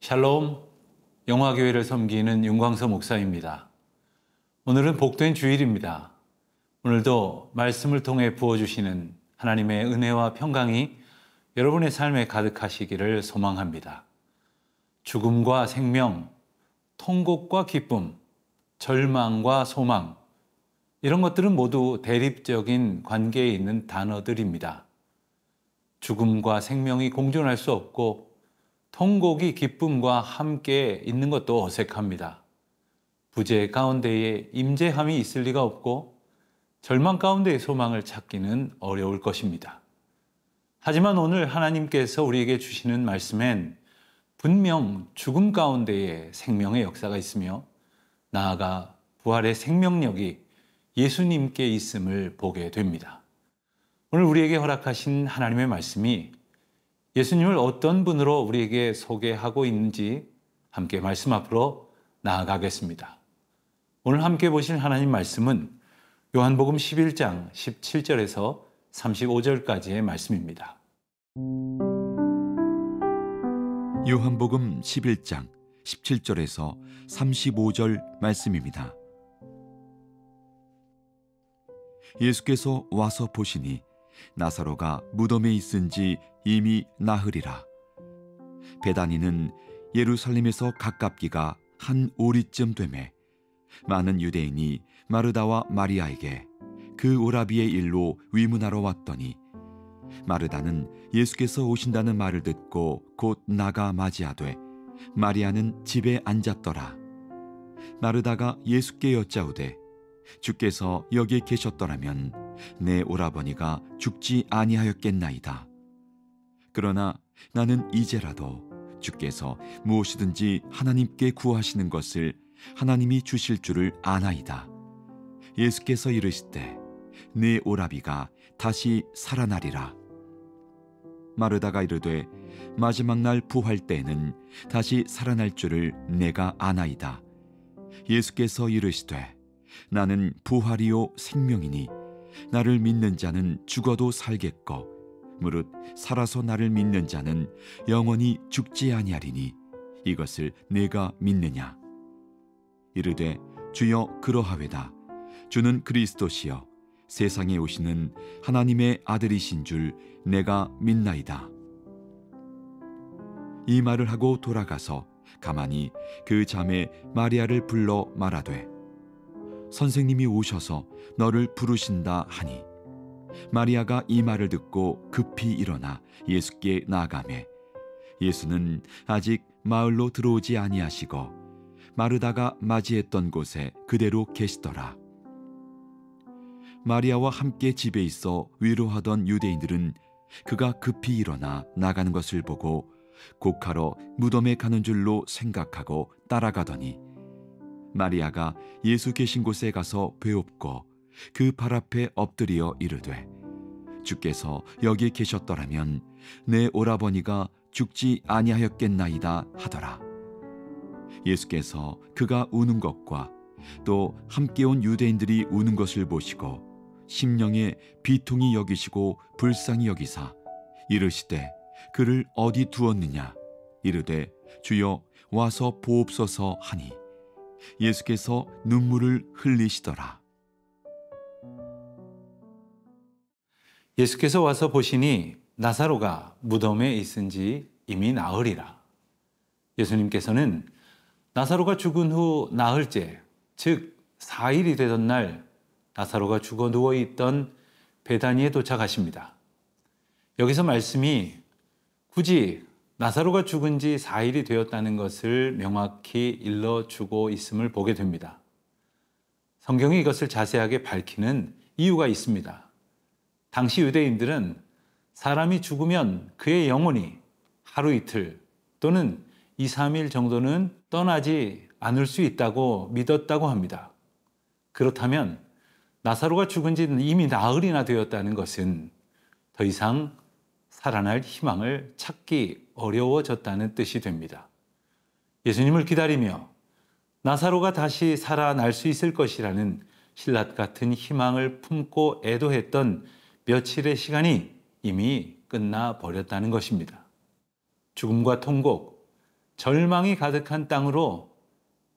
샬롬, 영화교회를 섬기는 윤광서 목사입니다. 오늘은 복된 주일입니다. 오늘도 말씀을 통해 부어주시는 하나님의 은혜와 평강이 여러분의 삶에 가득하시기를 소망합니다. 죽음과 생명, 통곡과 기쁨, 절망과 소망, 이런 것들은 모두 대립적인 관계에 있는 단어들입니다. 죽음과 생명이 공존할 수 없고 통곡이 기쁨과 함께 있는 것도 어색합니다. 부재 가운데에 임재함이 있을 리가 없고 절망 가운데의 소망을 찾기는 어려울 것입니다. 하지만 오늘 하나님께서 우리에게 주시는 말씀엔 분명 죽음 가운데에 생명의 역사가 있으며 나아가 부활의 생명력이 예수님께 있음을 보게 됩니다. 오늘 우리에게 허락하신 하나님의 말씀이 예수님을 어떤 분으로 우리에게 소개하고 있는지 함께 말씀 앞으로 나아가겠습니다. 오늘 함께 보실 하나님 말씀은 요한복음 11장 17절에서 35절까지의 말씀입니다. 요한복음 11장 17절에서 35절 말씀입니다. 예수께서 와서 보시니 나사로가 무덤에 있은지 이미 나흘이라. 베다니는 예루살렘에서 가깝기가 한 오리쯤 되매 많은 유대인이 마르다와 마리아에게 그 오라비의 일로 위문하러 왔더니 마르다는 예수께서 오신다는 말을 듣고 곧 나가 맞이하되 마리아는 집에 앉았더라. 마르다가 예수께 여짜오되 주께서 여기 계셨더라면 내 오라버니가 죽지 아니하였겠나이다. 그러나 나는 이제라도 주께서 무엇이든지 하나님께 구하시는 것을 하나님이 주실 줄을 아나이다. 예수께서 이르시되 내 오라비가 다시 살아나리라. 마르다가 이르되 마지막 날 부활 때에는 다시 살아날 줄을 내가 아나이다. 예수께서 이르시되 나는 부활이요 생명이니 나를 믿는 자는 죽어도 살겠고 무릇 살아서 나를 믿는 자는 영원히 죽지 아니하리니 이것을 내가 믿느냐. 이르되 주여 그러하외다. 주는 그리스도시여 세상에 오시는 하나님의 아들이신 줄 내가 믿나이다. 이 말을 하고 돌아가서 가만히 그 자매 마리아를 불러 말하되 선생님이 오셔서 너를 부르신다 하니 마리아가 이 말을 듣고 급히 일어나 예수께 나아가매 예수는 아직 마을로 들어오지 아니하시고 마르다가 맞이했던 곳에 그대로 계시더라. 마리아와 함께 집에 있어 위로하던 유대인들은 그가 급히 일어나 나가는 것을 보고 곡하러 무덤에 가는 줄로 생각하고 따라가더니 마리아가 예수 계신 곳에 가서 배웁고 그 발 앞에 엎드려 이르되 주께서 여기 계셨더라면 내 오라버니가 죽지 아니하였겠나이다 하더라. 예수께서 그가 우는 것과 또 함께 온 유대인들이 우는 것을 보시고 심령에 비통히 여기시고 불쌍히 여기사 이르시되 그를 어디 두었느냐. 이르되 주여 와서 보옵소서 하니 예수께서 눈물을 흘리시더라. 예수께서 와서 보시니 나사로가 무덤에 있은지 이미 나흘이라. 예수님께서는 나사로가 죽은 후 나흘째, 즉 4일이 되던 날 나사로가 죽어 누워있던 베다니에 도착하십니다. 여기서 말씀이 굳이 나사로가 죽은 지 4일이 되었다는 것을 명확히 일러주고 있음을 보게 됩니다. 성경이 이것을 자세하게 밝히는 이유가 있습니다. 당시 유대인들은 사람이 죽으면 그의 영혼이 하루 이틀 또는 2, 3일 정도는 떠나지 않을 수 있다고 믿었다고 합니다. 그렇다면 나사로가 죽은 지 이미 나흘이나 되었다는 것은 더 이상 살아날 희망을 찾기 어려워졌다는 뜻이 됩니다. 예수님을 기다리며 나사로가 다시 살아날 수 있을 것이라는 신라 같은 희망을 품고 애도했던 며칠의 시간이 이미 끝나 버렸다는 것입니다. 죽음과 통곡, 절망이 가득한 땅으로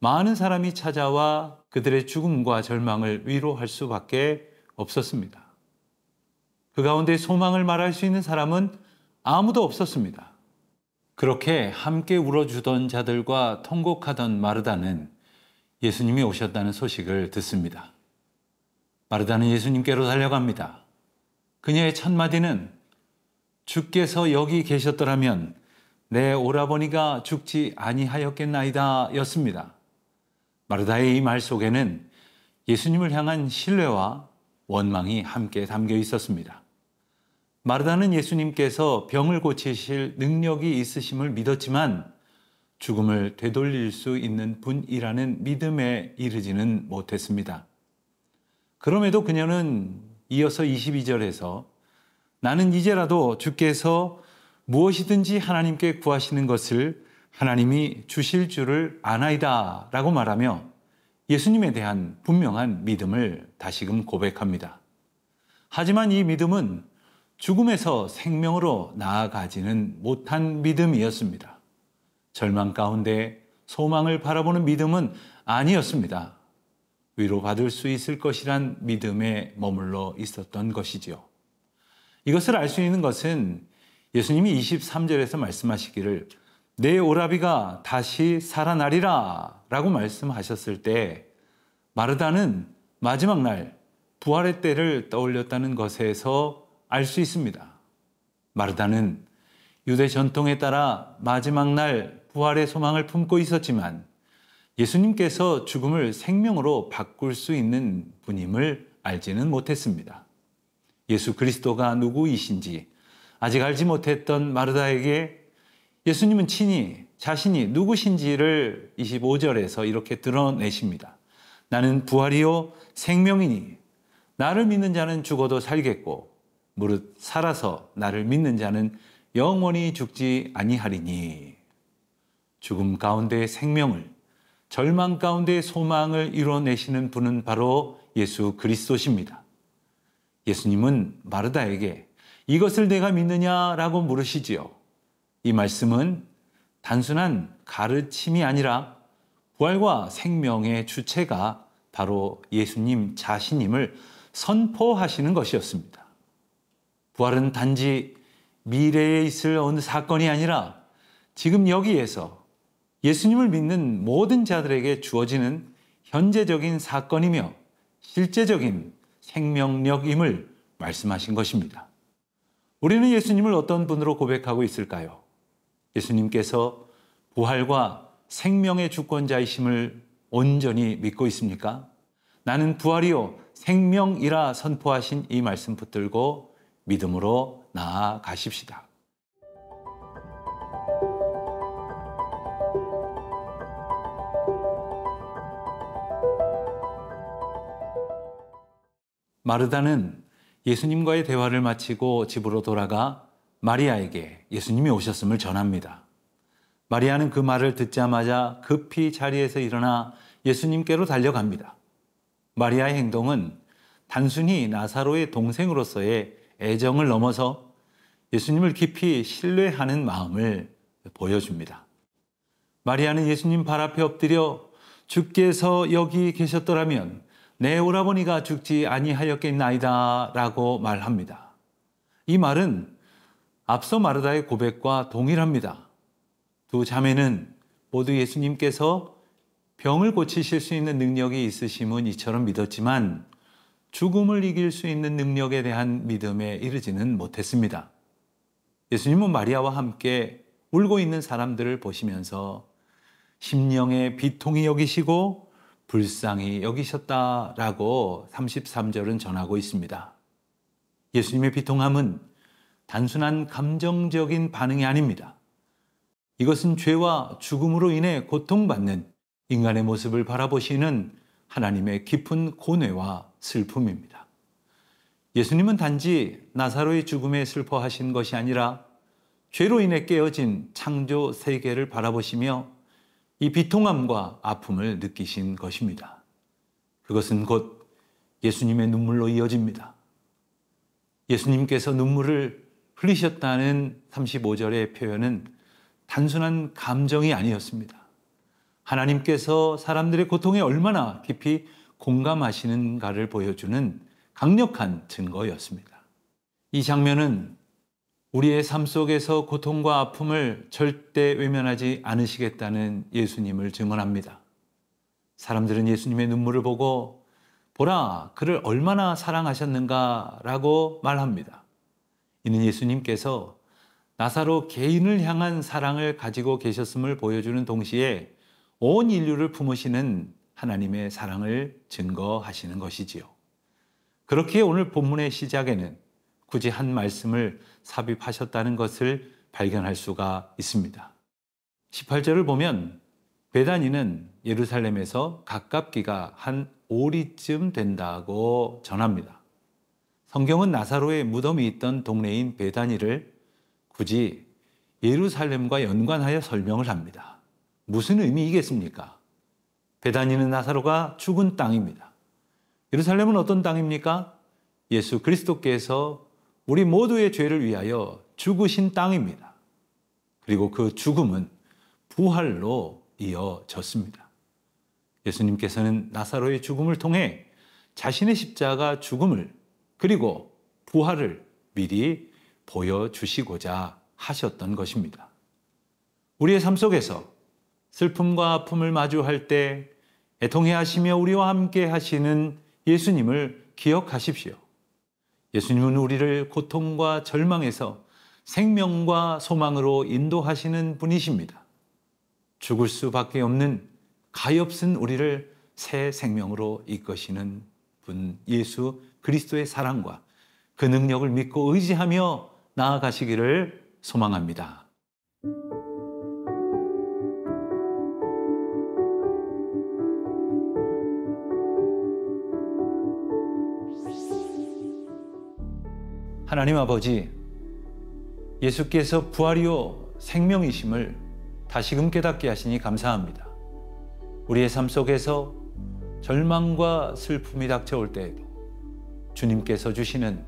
많은 사람이 찾아와 그들의 죽음과 절망을 위로할 수밖에 없었습니다. 그 가운데 소망을 말할 수 있는 사람은 아무도 없었습니다. 그렇게 함께 울어주던 자들과 통곡하던 마르다는 예수님이 오셨다는 소식을 듣습니다. 마르다는 예수님께로 달려갑니다. 그녀의 첫 마디는 주께서 여기 계셨더라면 내 오라버니가 죽지 아니하였겠나이다 였습니다. 마르다의 이 말 속에는 예수님을 향한 신뢰와 원망이 함께 담겨 있었습니다. 마르다는 예수님께서 병을 고치실 능력이 있으심을 믿었지만 죽음을 되돌릴 수 있는 분이라는 믿음에 이르지는 못했습니다. 그럼에도 그녀는 이어서 22절에서 나는 이제라도 주께서 무엇이든지 하나님께 구하시는 것을 하나님이 주실 줄을 아나이다 라고 말하며 예수님에 대한 분명한 믿음을 다시금 고백합니다. 하지만 이 믿음은 죽음에서 생명으로 나아가지는 못한 믿음이었습니다. 절망 가운데 소망을 바라보는 믿음은 아니었습니다. 위로받을 수 있을 것이란 믿음에 머물러 있었던 것이지요. 이것을 알 수 있는 것은 예수님이 23절에서 말씀하시기를 내 오라비가 다시 살아나리라 라고 말씀하셨을 때 마르다는 마지막 날 부활의 때를 떠올렸다는 것에서 알 수 있습니다. 마르다는 유대 전통에 따라 마지막 날 부활의 소망을 품고 있었지만 예수님께서 죽음을 생명으로 바꿀 수 있는 분임을 알지는 못했습니다. 예수 그리스도가 누구이신지 아직 알지 못했던 마르다에게 예수님은 친히 자신이 누구신지를 25절에서 이렇게 드러내십니다. 나는 부활이요 생명이니 나를 믿는 자는 죽어도 살겠고 무릇 살아서 나를 믿는 자는 영원히 죽지 아니하리니. 죽음 가운데 생명을, 절망 가운데 소망을 이뤄내시는 분은 바로 예수 그리스도십니다. 예수님은 마르다에게 이것을 내가 믿느냐라고 물으시지요. 이 말씀은 단순한 가르침이 아니라 부활과 생명의 주체가 바로 예수님 자신임을 선포하시는 것이었습니다. 부활은 단지 미래에 있을 어느 사건이 아니라 지금 여기에서 예수님을 믿는 모든 자들에게 주어지는 현재적인 사건이며 실제적인 생명력임을 말씀하신 것입니다. 우리는 예수님을 어떤 분으로 고백하고 있을까요? 예수님께서 부활과 생명의 주권자이심을 온전히 믿고 있습니까? 나는 부활이요 생명이라 선포하신 이 말씀 붙들고 믿음으로 나아가십시다. 마르다는 예수님과의 대화를 마치고 집으로 돌아가 마리아에게 예수님이 오셨음을 전합니다. 마리아는 그 말을 듣자마자 급히 자리에서 일어나 예수님께로 달려갑니다. 마리아의 행동은 단순히 나사로의 동생으로서의 애정을 넘어서 예수님을 깊이 신뢰하는 마음을 보여줍니다. 마리아는 예수님 발 앞에 엎드려 주께서 여기 계셨더라면 내 오라버니가 죽지 아니하였겠나이다 라고 말합니다. 이 말은 앞서 마르다의 고백과 동일합니다. 두 자매는 모두 예수님께서 병을 고치실 수 있는 능력이 있으심은 이처럼 믿었지만 죽음을 이길 수 있는 능력에 대한 믿음에 이르지는 못했습니다. 예수님은 마리아와 함께 울고 있는 사람들을 보시면서 심령의 비통이 여기시고 불쌍히 여기셨다라고 33절은 전하고 있습니다. 예수님의 비통함은 단순한 감정적인 반응이 아닙니다. 이것은 죄와 죽음으로 인해 고통받는 인간의 모습을 바라보시는 하나님의 깊은 고뇌와 슬픔입니다. 예수님은 단지 나사로의 죽음에 슬퍼하신 것이 아니라 죄로 인해 깨어진 창조 세계를 바라보시며 이 비통함과 아픔을 느끼신 것입니다. 그것은 곧 예수님의 눈물로 이어집니다. 예수님께서 눈물을 흘리셨다는 35절의 표현은 단순한 감정이 아니었습니다. 하나님께서 사람들의 고통에 얼마나 깊이 공감하시는가를 보여주는 강력한 증거였습니다. 이 장면은 우리의 삶 속에서 고통과 아픔을 절대 외면하지 않으시겠다는 예수님을 증언합니다. 사람들은 예수님의 눈물을 보고 보라, 그를 얼마나 사랑하셨는가라고 말합니다. 이는 예수님께서 나사로 개인을 향한 사랑을 가지고 계셨음을 보여주는 동시에 온 인류를 품으시는 하나님의 사랑을 증거하시는 것이지요. 그렇기에 오늘 본문의 시작에는 굳이 한 말씀을 삽입하셨다는 것을 발견할 수가 있습니다. 18절을 보면 베다니는 예루살렘에서 가깝기가 한 오리쯤 된다고 전합니다. 성경은 나사로의 무덤이 있던 동네인 베다니를 굳이 예루살렘과 연관하여 설명을 합니다. 무슨 의미이겠습니까? 베다니는 나사로가 죽은 땅입니다. 예루살렘은 어떤 땅입니까? 예수 그리스도께서 우리 모두의 죄를 위하여 죽으신 땅입니다. 그리고 그 죽음은 부활로 이어졌습니다. 예수님께서는 나사로의 죽음을 통해 자신의 십자가 죽음을 그리고 부활을 미리 보여주시고자 하셨던 것입니다. 우리의 삶 속에서 슬픔과 아픔을 마주할 때 애통해 하시며 우리와 함께 하시는 예수님을 기억하십시오. 예수님은 우리를 고통과 절망에서 생명과 소망으로 인도하시는 분이십니다. 죽을 수밖에 없는 가엾은 우리를 새 생명으로 이끄시는 분 예수 그리스도의 사랑과 그 능력을 믿고 의지하며 나아가시기를 소망합니다. 하나님 아버지, 예수께서 부활이요 생명이심을 다시금 깨닫게 하시니 감사합니다. 우리의 삶 속에서 절망과 슬픔이 닥쳐올 때에도 주님께서 주시는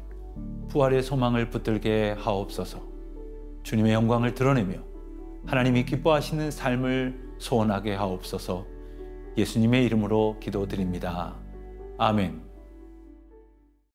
부활의 소망을 붙들게 하옵소서. 주님의 영광을 드러내며 하나님이 기뻐하시는 삶을 소원하게 하옵소서. 예수님의 이름으로 기도드립니다. 아멘.